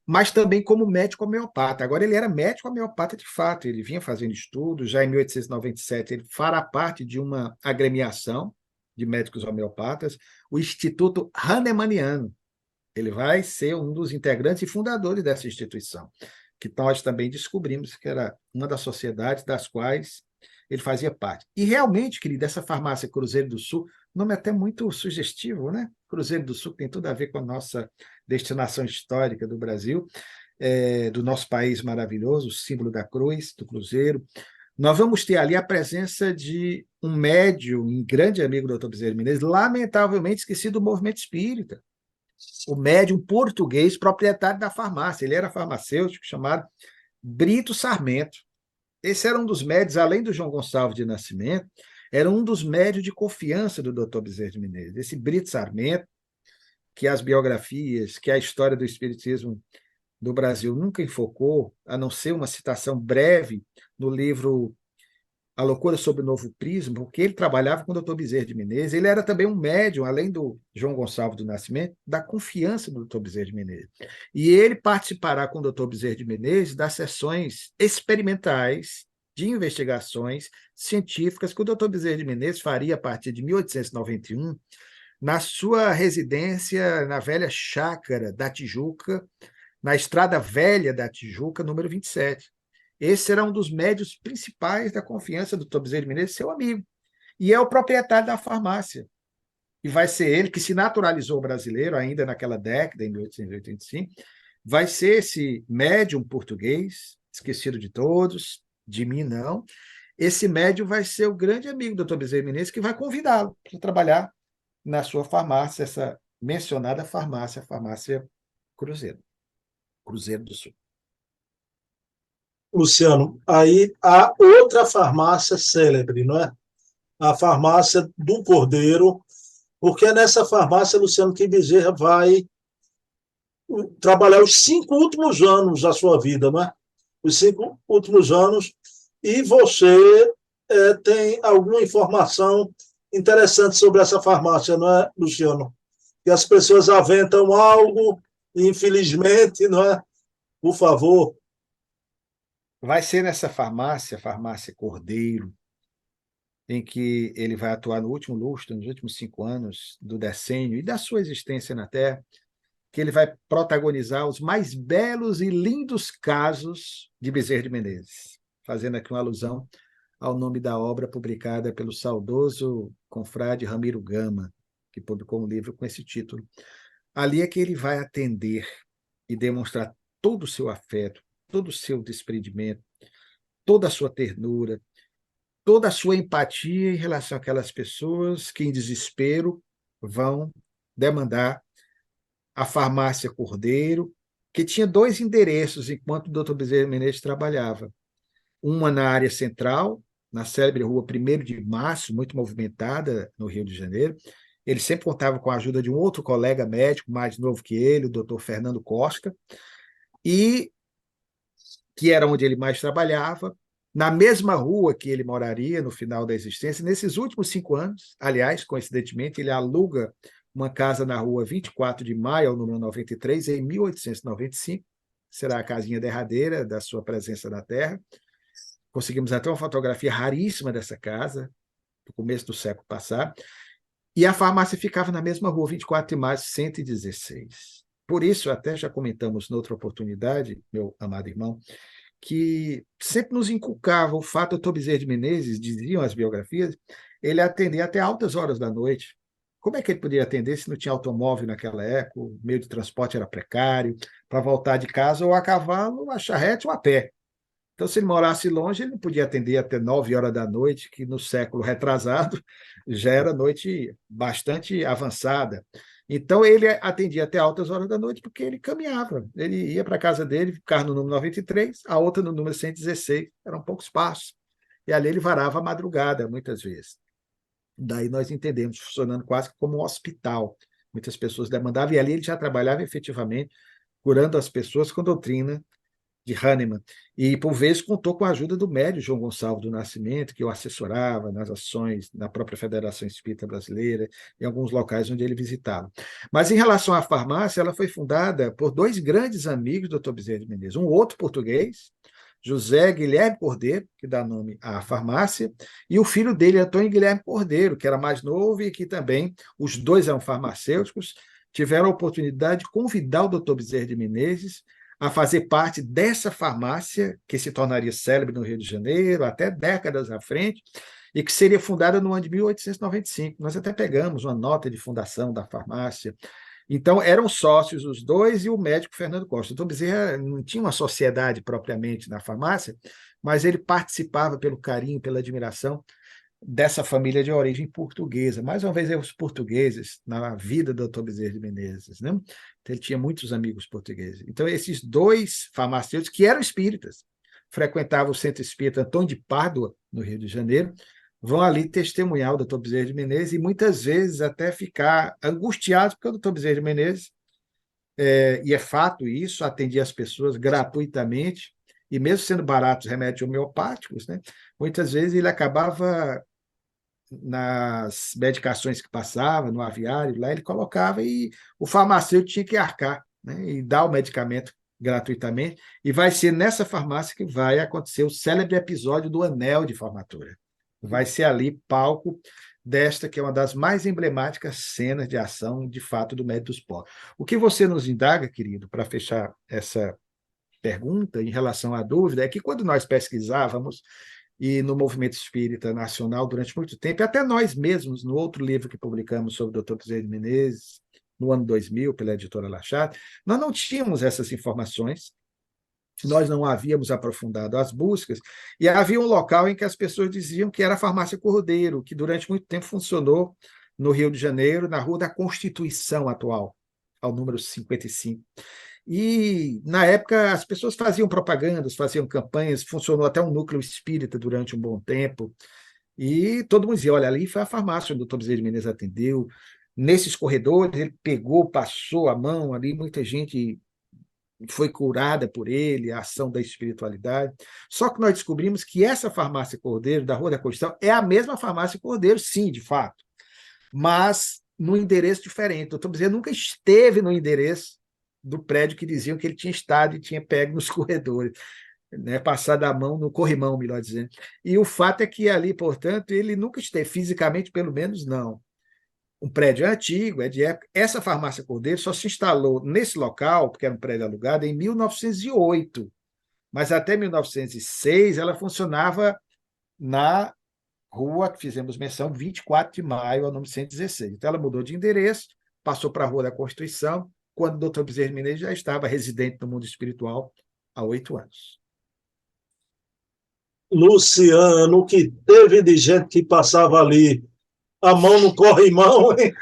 mas também como médico homeopata. Agora, ele era médico homeopata de fato, ele vinha fazendo estudos, já em 1897 ele fará parte de uma agremiação de médicos homeopatas, o Instituto Hahnemanniano. Ele vai ser um dos integrantes e fundadores dessa instituição, que nós também descobrimos que era uma das sociedades das quais ele fazia parte. E realmente, querido, essa farmácia Cruzeiro do Sul, nome até muito sugestivo, né? Cruzeiro do Sul tem tudo a ver com a nossa destinação histórica do Brasil, do nosso país maravilhoso, o símbolo da cruz, do cruzeiro. Nós vamos ter ali a presença de um médium, um grande amigo do Dr. Bezerra de Menezes, lamentavelmente esquecido do movimento espírita, o médium português proprietário da farmácia. Ele era farmacêutico, chamado Brito Sarmento. Esse era um dos médios, além do João Gonçalves de Nascimento, era um dos médios de confiança do Dr. Bezerra de Menezes. Esse Brito Sarmento, que as biografias, que a história do espiritismo do Brasil nunca enfocou, a não ser uma citação breve no livro A Loucura sob o Novo Prisma, porque ele trabalhava com o Dr. Bezerra de Menezes. Ele era também um médium, além do João Gonçalves do Nascimento, da confiança do Dr. Bezerra de Menezes. E ele participará com o Dr. Bezerra de Menezes das sessões experimentais de investigações científicas que o Dr. Bezerra de Menezes faria a partir de 1891 na sua residência na velha chácara da Tijuca, na Estrada Velha da Tijuca, número 27. Esse será um dos médios principais da confiança do Dr. Bezerra de Menezes, seu amigo. E é o proprietário da farmácia. E vai ser ele que se naturalizou brasileiro ainda naquela década, em 1885. Vai ser esse médium português, esquecido de todos, de mim não. Esse médium vai ser o grande amigo do Dr. Bezerra de Menezes, que vai convidá-lo para trabalhar na sua farmácia, essa mencionada farmácia, a farmácia Cruzeiro do Sul. Luciano, aí há outra farmácia célebre, não é? A farmácia do Cordeiro, porque é nessa farmácia, Luciano, que Bezerra vai trabalhar os 5 últimos anos da sua vida, não é? os 5 últimos anos, e você tem alguma informação interessante sobre essa farmácia, não é, Luciano? Que as pessoas aventam algo, e infelizmente, não é? Por favor. Vai ser nessa farmácia, Farmácia Cordeiro, em que ele vai atuar no último lustro, nos últimos 5 anos do decênio e da sua existência na Terra, que ele vai protagonizar os mais belos e lindos casos de Bezerra de Menezes, fazendo aqui uma alusão ao nome da obra publicada pelo saudoso confrade Ramiro Gama, que publicou um livro com esse título. Ali é que ele vai atender e demonstrar todo o seu afeto, todo o seu desprendimento, toda a sua ternura, toda a sua empatia em relação àquelas pessoas que, em desespero, vão demandar a farmácia Cordeiro, que tinha 2 endereços enquanto o Dr. Bezerra Menezes trabalhava. Uma na área central, na célebre rua 1º de Março, muito movimentada no Rio de Janeiro. Ele sempre contava com a ajuda de um outro colega médico, mais novo que ele, o Dr. Fernando Costa, e que era onde ele mais trabalhava, na mesma rua que ele moraria no final da existência. Nesses últimos 5 anos, aliás, coincidentemente, ele aluga uma casa na rua 24 de Maio, ao número 93, em 1895. Será a casinha derradeira da sua presença na Terra. Conseguimos até uma fotografia raríssima dessa casa, do começo do século passado. E a farmácia ficava na mesma rua, 24 de Maio, 116. Por isso, até já comentamos noutra oportunidade, meu amado irmão, que sempre nos inculcava o fato do Dr. Bezerra de Menezes, diziam as biografias, ele atendia até altas horas da noite. Como é que ele poderia atender se não tinha automóvel naquela época, o meio de transporte era precário, para voltar de casa ou a cavalo, a charrete ou a pé. Então, se ele morasse longe, ele não podia atender até 9 horas da noite, que no século retrasado já era noite bastante avançada. Então, ele atendia até altas horas da noite porque ele caminhava. Ele ia para a casa dele, ficava no número 93, a outra no número 116, eram poucos passos. E ali ele varava a madrugada, muitas vezes. Daí nós entendemos, funcionando quase como um hospital. Muitas pessoas demandavam, e ali ele já trabalhava efetivamente, curando as pessoas com doutrina de Hahnemann, e por vezes contou com a ajuda do médium João Gonçalves do Nascimento, que o assessorava nas ações na própria Federação Espírita Brasileira, em alguns locais onde ele visitava. Mas em relação à farmácia, ela foi fundada por 2 grandes amigos do Dr. Bezerra de Menezes, um outro português, José Guilherme Cordeiro, que dá nome à farmácia, e o filho dele, Antônio Guilherme Cordeiro, que era mais novo e que também, os dois eram farmacêuticos, tiveram a oportunidade de convidar o Dr. Bezerra de Menezes a fazer parte dessa farmácia, que se tornaria célebre no Rio de Janeiro, até décadas à frente, e que seria fundada no ano de 1895. Nós até pegamos uma nota de fundação da farmácia. Então, eram sócios os dois e o médico Fernando Costa. Então, Bezerra não tinha uma sociedade propriamente na farmácia, mas ele participava pelo carinho, pela admiração dessa família de origem portuguesa. Mais uma vez, os portugueses na vida do Dr. Bezerra de Menezes, né? Então, ele tinha muitos amigos portugueses. Então, esses 2 farmacêuticos, que eram espíritas, frequentavam o Centro Espírita Antônio de Pádua, no Rio de Janeiro, vão ali testemunhar o Dr. Bezerra de Menezes e muitas vezes até ficar angustiados, porque o Dr. Bezerra de Menezes, e é fato isso, atendia as pessoas gratuitamente, e mesmo sendo baratos remédios homeopáticos, né, muitas vezes ele acabava nas medicações que passava, no aviário, lá ele colocava e o farmacêutico tinha que arcar, né, e dar o medicamento gratuitamente, e vai ser nessa farmácia que vai acontecer o célebre episódio do anel de formatura. Vai ser ali palco desta que é uma das mais emblemáticas cenas de ação, de fato, do Médico dos Pobres. O que você nos indaga, querido, para fechar essa pergunta em relação à dúvida, é que quando nós pesquisávamos e no movimento espírita nacional durante muito tempo, e até nós mesmos, no outro livro que publicamos sobre o Dr. Bezerra de Menezes, no ano 2000, pela editora Lachado, nós não tínhamos essas informações, nós não havíamos aprofundado as buscas, e havia um local em que as pessoas diziam que era a Farmácia Cordeiro, que durante muito tempo funcionou no Rio de Janeiro, na Rua da Constituição atual, ao número 55. E, na época, as pessoas faziam propagandas, faziam campanhas, funcionou até um núcleo espírita durante um bom tempo, e todo mundo dizia, olha, ali foi a farmácia onde o Dr. Bezerra de Menezes atendeu, nesses corredores ele pegou, passou a mão ali, muita gente foi curada por ele, a ação da espiritualidade. Só que nós descobrimos que essa farmácia Cordeiro, da Rua da Constituição, é a mesma farmácia Cordeiro, sim, de fato, mas no endereço diferente. O doutor Bezerra nunca esteve no endereço do prédio que diziam que ele tinha estado e tinha pego nos corredores, né, passado a mão no corrimão, melhor dizendo. E o fato é que ali, portanto, ele nunca esteve, fisicamente, pelo menos, não. Um prédio antigo, é de época. Essa farmácia Cordeiro só se instalou nesse local, porque era um prédio alugado, em 1908. Mas até 1906 ela funcionava na rua que fizemos menção, 24 de maio, ao número 116. Então ela mudou de endereço, passou para a Rua da Constituição, quando o doutor Bezerra Menezes já estava residente no mundo espiritual há 8 anos. Luciano, o que teve de gente que passava ali, a mão no corrimão, hein?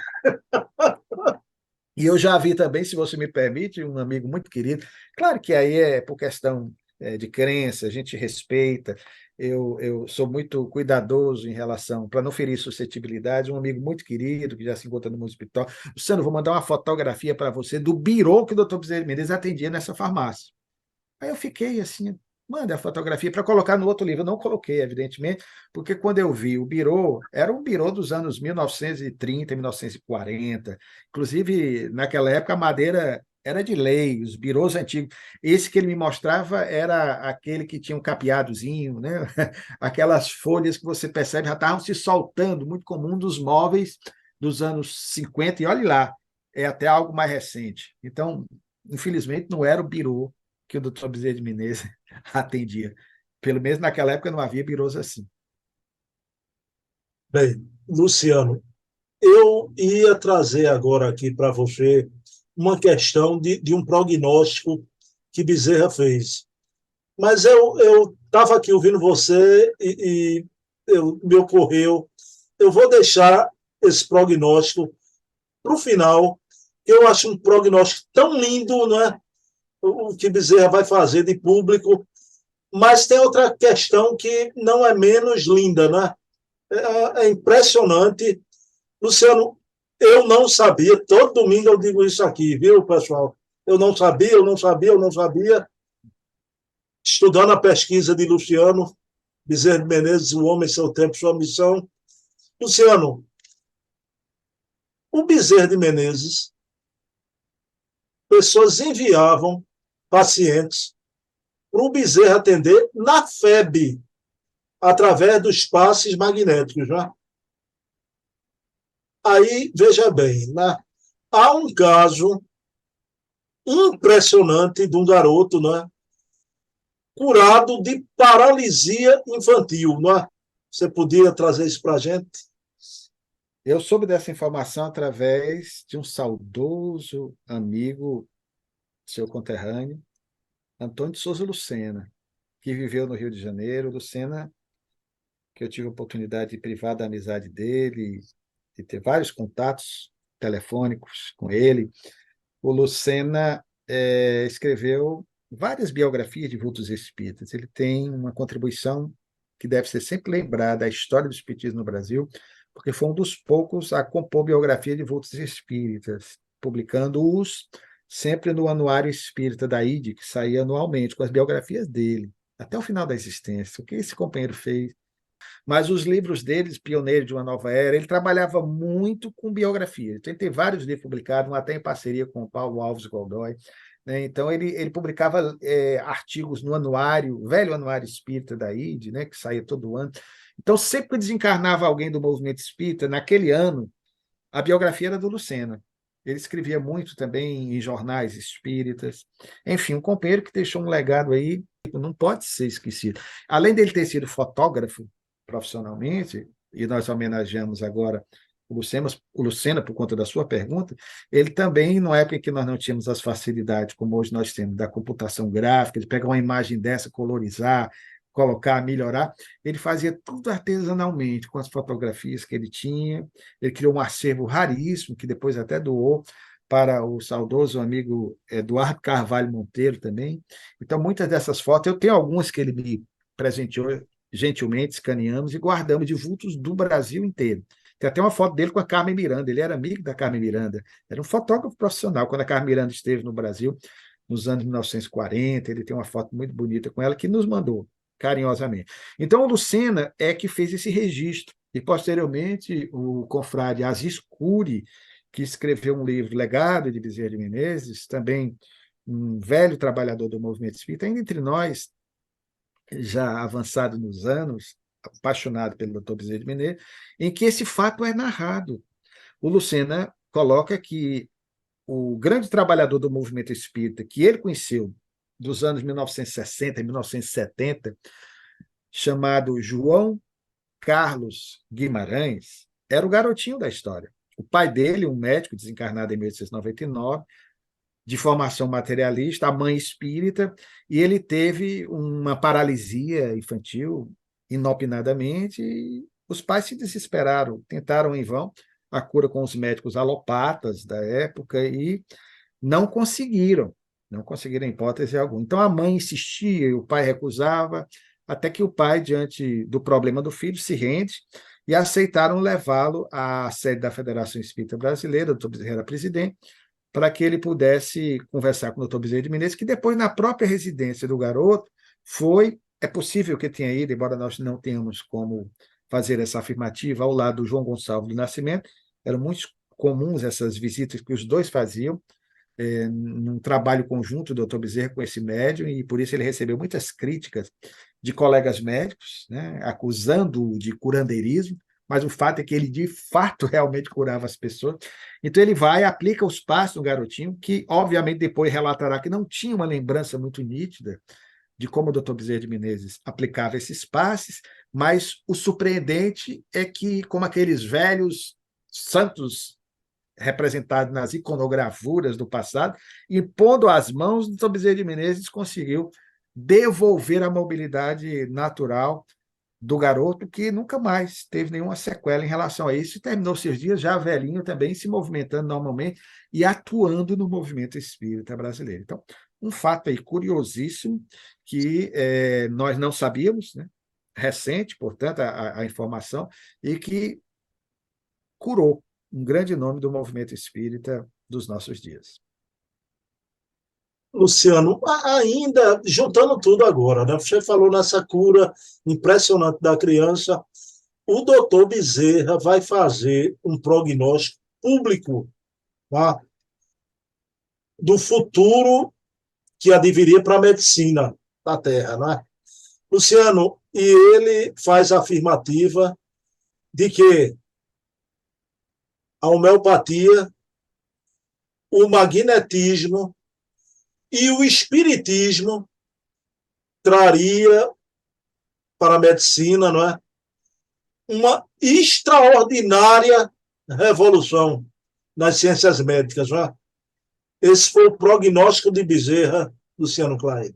E eu já vi também, se você me permite, um amigo muito querido, claro que aí é por questão de crença, a gente respeita, eu sou muito cuidadoso em relação, para não ferir suscetibilidade, um amigo muito querido, que já se encontra no mundo espiritual. Luciano, vou mandar uma fotografia para você do birô que o doutor Bezerra Menezes atendia nessa farmácia. Aí eu fiquei assim, manda a fotografia para colocar no outro livro. Eu não coloquei, evidentemente, porque quando eu vi o birô, era um birô dos anos 1930, 1940. Inclusive, naquela época, a madeira era de lei, os birôs antigos. Esse que ele me mostrava era aquele que tinha um capeadozinho, né? Aquelas folhas que você percebe já estavam se soltando, muito comum dos móveis dos anos 50, e olhe lá, é até algo mais recente. Então, infelizmente, não era o birô que o doutor Bezerra de Menezes atendia. Pelo menos naquela época não havia birôs assim. Bem, Luciano, eu ia trazer agora aqui para você uma questão de um prognóstico que Bezerra fez. Mas eu estava aqui ouvindo você me ocorreu, eu vou deixar esse prognóstico para o final, que eu acho um prognóstico tão lindo, né? O que Bezerra vai fazer de público, mas tem outra questão que não é menos linda, né? É impressionante. Luciano, eu não sabia, todo domingo eu digo isso aqui, viu, pessoal? Eu não sabia, eu não sabia, eu não sabia. Estudando a pesquisa de Luciano Bezerra de Menezes, O Homem, Seu Tempo, Sua Missão. Luciano, o Bezerra de Menezes, pessoas enviavam pacientes para o Bezerra atender na FEB, através dos passes magnéticos. Né? Aí, veja bem, né? Há um caso impressionante de um garoto, né? Curado de paralisia infantil. Né? Você podia trazer isso para a gente? Eu soube dessa informação através de um saudoso amigo, seu conterrâneo, Antônio de Souza Lucena, que viveu no Rio de Janeiro. Lucena, que eu tive a oportunidade de privar da amizade dele, de ter vários contatos telefônicos com ele. O Lucena escreveu várias biografias de vultos espíritas. Ele tem uma contribuição que deve ser sempre lembrada à história do espiritismo no Brasil, porque foi um dos poucos a compor biografia de vultos espíritas, publicando-os sempre no Anuário Espírita da IDE, que saía anualmente, com as biografias dele, até o final da existência. O que esse companheiro fez? Mas os livros deles, Pioneiro de uma Nova Era, ele trabalhava muito com biografia. Então, ele tem vários livros publicados, um até em parceria com o Paulo Alves Goldói. Né? Então, ele publicava artigos no anuário, velho Anuário Espírita da IDE, né? Que saía todo ano. Então, sempre que desencarnava alguém do movimento espírita, naquele ano, a biografia era do Lucena. Ele escrevia muito também em jornais espíritas. Enfim, um companheiro que deixou um legado aí, não pode ser esquecido. Além dele ter sido fotógrafo profissionalmente, e nós homenageamos agora o Lucena por conta da sua pergunta, ele também, na época em que nós não tínhamos as facilidades, como hoje nós temos, da computação gráfica, de pegar uma imagem dessa, colorizar, colocar, melhorar, ele fazia tudo artesanalmente, com as fotografias que ele tinha. Ele criou um acervo raríssimo, que depois até doou para o saudoso amigo Eduardo Carvalho Monteiro também. Então, muitas dessas fotos, eu tenho algumas que ele me presenteou gentilmente, escaneamos e guardamos de vultos do Brasil inteiro. Tem até uma foto dele com a Carmen Miranda, ele era amigo da Carmen Miranda, era um fotógrafo profissional quando a Carmen Miranda esteve no Brasil. nos anos 1940, ele tem uma foto muito bonita com ela, que nos mandou carinhosamente. Então, o Lucena é que fez esse registro, e posteriormente o confrade Aziz Curi, que escreveu um livro, Legado de Bezerra de Menezes, também um velho trabalhador do movimento espírita, ainda entre nós, já avançado nos anos, apaixonado pelo doutor Bezerra de Menezes, em que esse fato é narrado. O Lucena coloca que o grande trabalhador do movimento espírita que ele conheceu dos anos 1960 e 1970, chamado João Carlos Guimarães, era o garotinho da história. O pai dele, um médico desencarnado em 1899, de formação materialista, a mãe espírita, e ele teve uma paralisia infantil inopinadamente, e os pais se desesperaram, tentaram em vão a cura com os médicos alopatas da época e não conseguiram, não conseguiram em hipótese alguma. Então a mãe insistia e o pai recusava, até que o pai, diante do problema do filho, se rende e aceitaram levá-lo à sede da Federação Espírita Brasileira, o doutor Bezerra era presidente, para que ele pudesse conversar com o doutor Bezerra de Menezes, que depois, na própria residência do garoto, é possível que tenha ido, embora nós não tenhamos como fazer essa afirmativa, ao lado do João Gonçalves do Nascimento, eram muito comuns essas visitas que os dois faziam, num trabalho conjunto do Dr. Bezerra com esse médium, e por isso ele recebeu muitas críticas de colegas médicos, né, acusando-o de curandeirismo, mas o fato é que ele, de fato, realmente curava as pessoas. Então ele vai, aplica os passos no garotinho, que obviamente depois relatará que não tinha uma lembrança muito nítida de como o Dr. Bezerra de Menezes aplicava esses passes, mas o surpreendente é que, como aqueles velhos santos representados nas iconogravuras do passado, impondo as mãos, o Dr. Bezerra de Menezes conseguiu devolver a mobilidade natural do garoto, que nunca mais teve nenhuma sequela em relação a isso, e terminou seus dias já velhinho também, se movimentando normalmente e atuando no movimento espírita brasileiro. Então, um fato aí curiosíssimo que nós não sabíamos, né? Recente, portanto, a informação, e que curou um grande nome do movimento espírita dos nossos dias. Luciano, ainda juntando tudo agora, né? Você falou nessa cura impressionante da criança. O doutor Bezerra vai fazer um prognóstico público, tá, do futuro que adviria para a medicina da Terra, né? Luciano, e ele faz a afirmativa de que a homeopatia, o magnetismo e o espiritismo traria para a medicina, não é, uma extraordinária revolução nas ciências médicas, não é? Esse foi o prognóstico de Bezerra, Luciano Clay.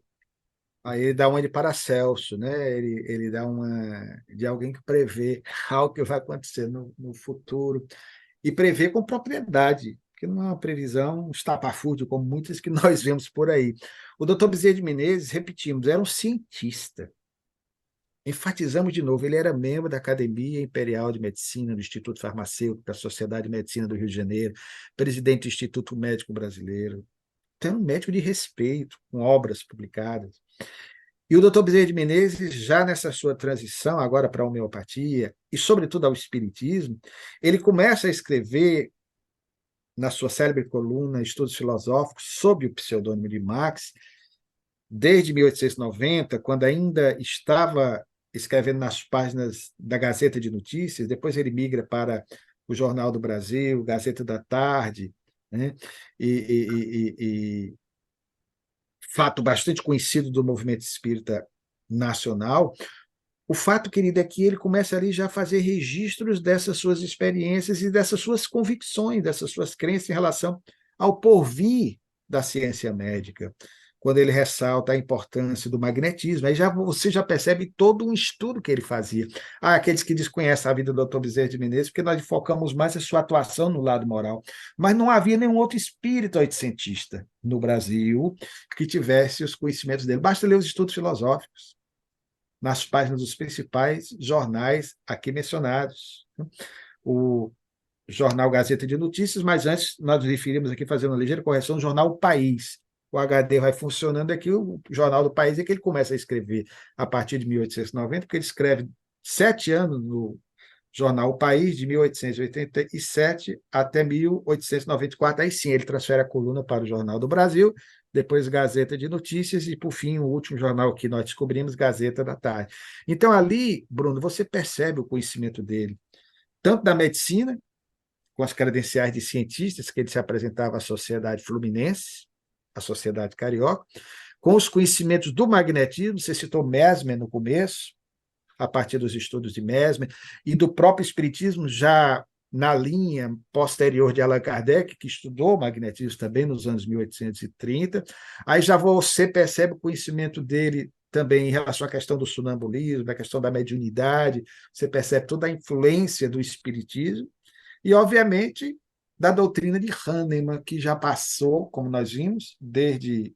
Aí ele dá uma de Paracelso, né? Ele dá uma de alguém que prevê algo que vai acontecer no futuro, e prevê com propriedade, que não é uma previsão estapafúrdia, como muitas que nós vemos por aí. O doutor Bezerra de Menezes, repetimos, era um cientista. Enfatizamos de novo, ele era membro da Academia Imperial de Medicina, do Instituto Farmacêutico, da Sociedade de Medicina do Rio de Janeiro, presidente do Instituto Médico Brasileiro. Então, é um médico de respeito, com obras publicadas. E o doutor Bezerra de Menezes, já nessa sua transição agora para a homeopatia, e sobretudo ao espiritismo, ele começa a escrever na sua célebre coluna Estudos Filosóficos, sob o pseudônimo de Marx, desde 1890, quando ainda estava escrevendo nas páginas da Gazeta de Notícias, depois ele migra para o Jornal do Brasil, Gazeta da Tarde, né? E fato bastante conhecido do movimento espírita nacional. O fato, querido, é que ele começa ali já a fazer registros dessas suas experiências e dessas suas convicções, dessas suas crenças em relação ao porvir da ciência médica, quando ele ressalta a importância do magnetismo. Aí você já percebe todo um estudo que ele fazia. Aqueles que desconhecem a vida do Dr. Bezerra de Menezes, porque nós focamos mais a sua atuação no lado moral. Mas não havia nenhum outro espírito oitocentista no Brasil que tivesse os conhecimentos dele. Basta ler os estudos filosóficos nas páginas dos principais jornais aqui mencionados. O jornal Gazeta de Notícias, mas antes nós nos referimos aqui, fazendo uma ligeira correção, o jornal O País. o HD vai funcionando aqui, o Jornal do País é que ele começa a escrever a partir de 1890, porque ele escreve 7 anos no jornal O País, de 1887 até 1894. Aí sim, ele transfere a coluna para o Jornal do Brasil, depois Gazeta de Notícias e, por fim, o último jornal que nós descobrimos, Gazeta da Tarde. Então, ali, Bruno, você percebe o conhecimento dele, tanto da medicina, com as credenciais de cientistas que ele se apresentava à sociedade fluminense, à sociedade carioca, com os conhecimentos do magnetismo, você citou Mesmer no começo, a partir dos estudos de Mesmer, e do próprio espiritismo, já na linha posterior de Allan Kardec, que estudou magnetismo também nos anos 1830. Aí já você percebe o conhecimento dele também em relação à questão do sonambulismo, a questão da mediunidade, você percebe toda a influência do espiritismo, e, obviamente, da doutrina de Hahnemann, que já passou, como nós vimos, desde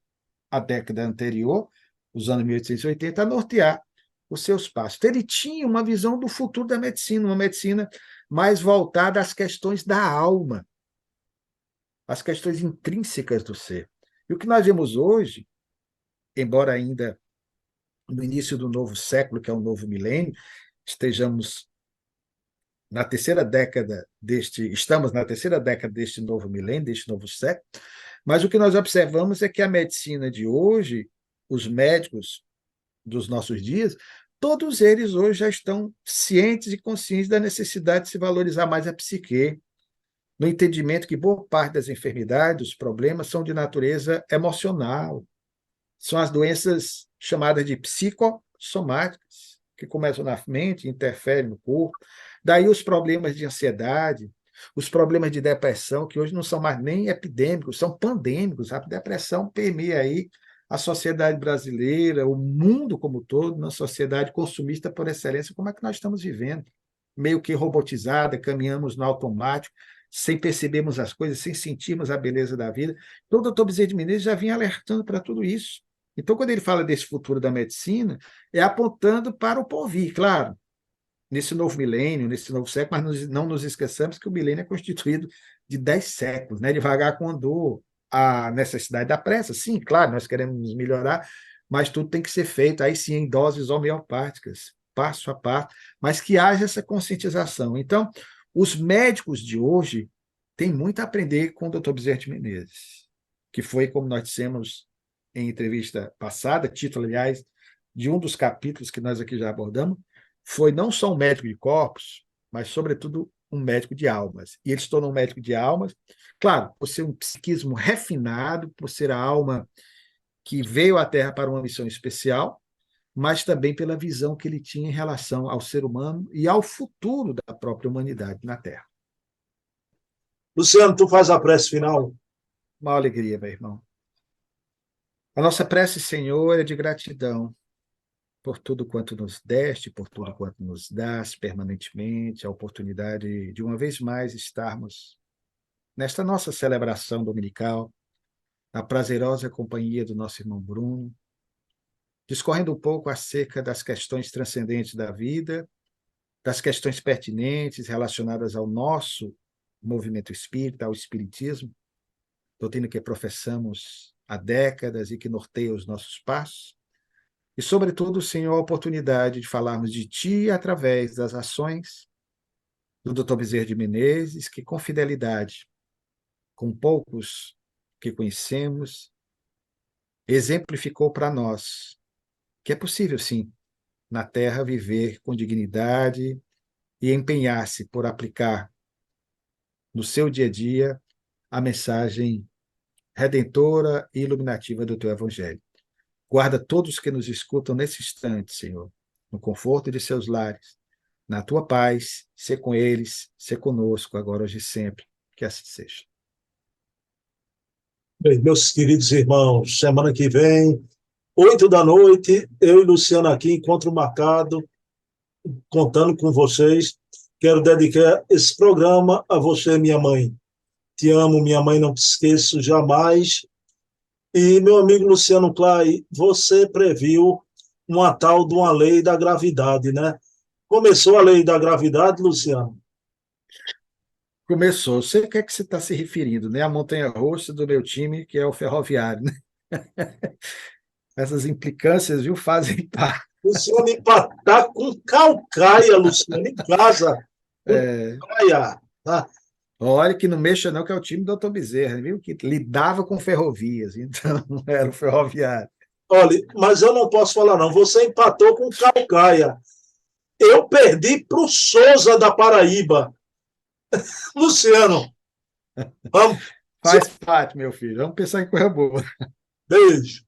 a década anterior, os anos 1880, a nortear os seus passos. Então, ele tinha uma visão do futuro da medicina, uma medicina mais voltada às questões da alma, às questões intrínsecas do ser. E o que nós vemos hoje, embora ainda no início do novo século, que é o novo milênio, estejamos na terceira década estamos na terceira década deste novo milênio, deste novo século, mas o que nós observamos é que a medicina de hoje, os médicos dos nossos dias, todos eles hoje já estão cientes e conscientes da necessidade de se valorizar mais a psique, no entendimento que boa parte das enfermidades, dos problemas, são de natureza emocional, são as doenças chamadas de psicossomáticas, que começam na mente, interferem no corpo. Daí os problemas de ansiedade, os problemas de depressão, que hoje não são mais nem epidêmicos, são pandêmicos. A depressão permeia aí a sociedade brasileira, o mundo como um todo, uma sociedade consumista por excelência, como é que nós estamos vivendo? Meio que robotizada, caminhamos no automático, sem percebermos as coisas, sem sentirmos a beleza da vida. Então, o doutor Bezerra de Menezes já vinha alertando para tudo isso. Então, quando ele fala desse futuro da medicina, é apontando para o porvir, claro, nesse novo milênio, nesse novo século, mas não nos esqueçamos que o milênio é constituído de 10 séculos, né? Devagar com andou a necessidade da pressa. Sim, claro, nós queremos melhorar, mas tudo tem que ser feito, aí sim, em doses homeopáticas, passo a passo, mas que haja essa conscientização. Então, os médicos de hoje têm muito a aprender com o Dr. Bezerra de Menezes, que foi, como nós dissemos em entrevista passada, título, aliás, de um dos capítulos que nós aqui já abordamos, foi não só um médico de corpos, mas, sobretudo, um médico de almas. E ele se tornou um médico de almas, claro, por ser um psiquismo refinado, por ser a alma que veio à Terra para uma missão especial, mas também pela visão que ele tinha em relação ao ser humano e ao futuro da própria humanidade na Terra. Luciano, tu faz a prece final? Uma alegria, meu irmão. A nossa prece, Senhor, é de gratidão por tudo quanto nos deste, por tudo quanto nos dás permanentemente, a oportunidade de uma vez mais estarmos nesta nossa celebração dominical, na prazerosa companhia do nosso irmão Bruno, discorrendo um pouco acerca das questões transcendentes da vida, das questões pertinentes relacionadas ao nosso movimento espírita, ao espiritismo, doutrina que professamos há décadas e que norteia os nossos passos. E, sobretudo, Senhor, a oportunidade de falarmos de Ti através das ações do Dr. Bezerra de Menezes, que com fidelidade, com poucos que conhecemos, exemplificou para nós que é possível, sim, na Terra viver com dignidade e empenhar-se por aplicar no seu dia a dia a mensagem redentora e iluminativa do Teu Evangelho. Guarda todos que nos escutam nesse instante, Senhor, no conforto de seus lares, na Tua paz, ser com eles, ser conosco, agora, hoje e sempre. Que assim seja. Bem, meus queridos irmãos, semana que vem, 8 da noite, eu e Luciano aqui, encontro marcado, contando com vocês. Quero dedicar esse programa a você, minha mãe. Te amo, minha mãe, não te esqueço jamais. E, meu amigo Luciano Clay, você previu uma tal de uma lei da gravidade, né? Começou a lei da gravidade, Luciano? Começou. Sei o que é que você está se referindo, né? A montanha-russa do meu time, que é o Ferroviário, né? Essas implicâncias, viu, fazem parte. Luciano empatar com Calcaia, Luciano, em casa. Com É, Calcaia. Tá? olha que não mexa não, que é o time do Dr. Bezerra, viu? Que lidava com ferrovias, então não era o ferroviário. Olha, mas eu não posso falar, não. Você empatou com Calcaia. Eu perdi para o Souza da Paraíba. Luciano, vamos. Faz parte, meu filho. Vamos pensar em coisa boa. Beijo.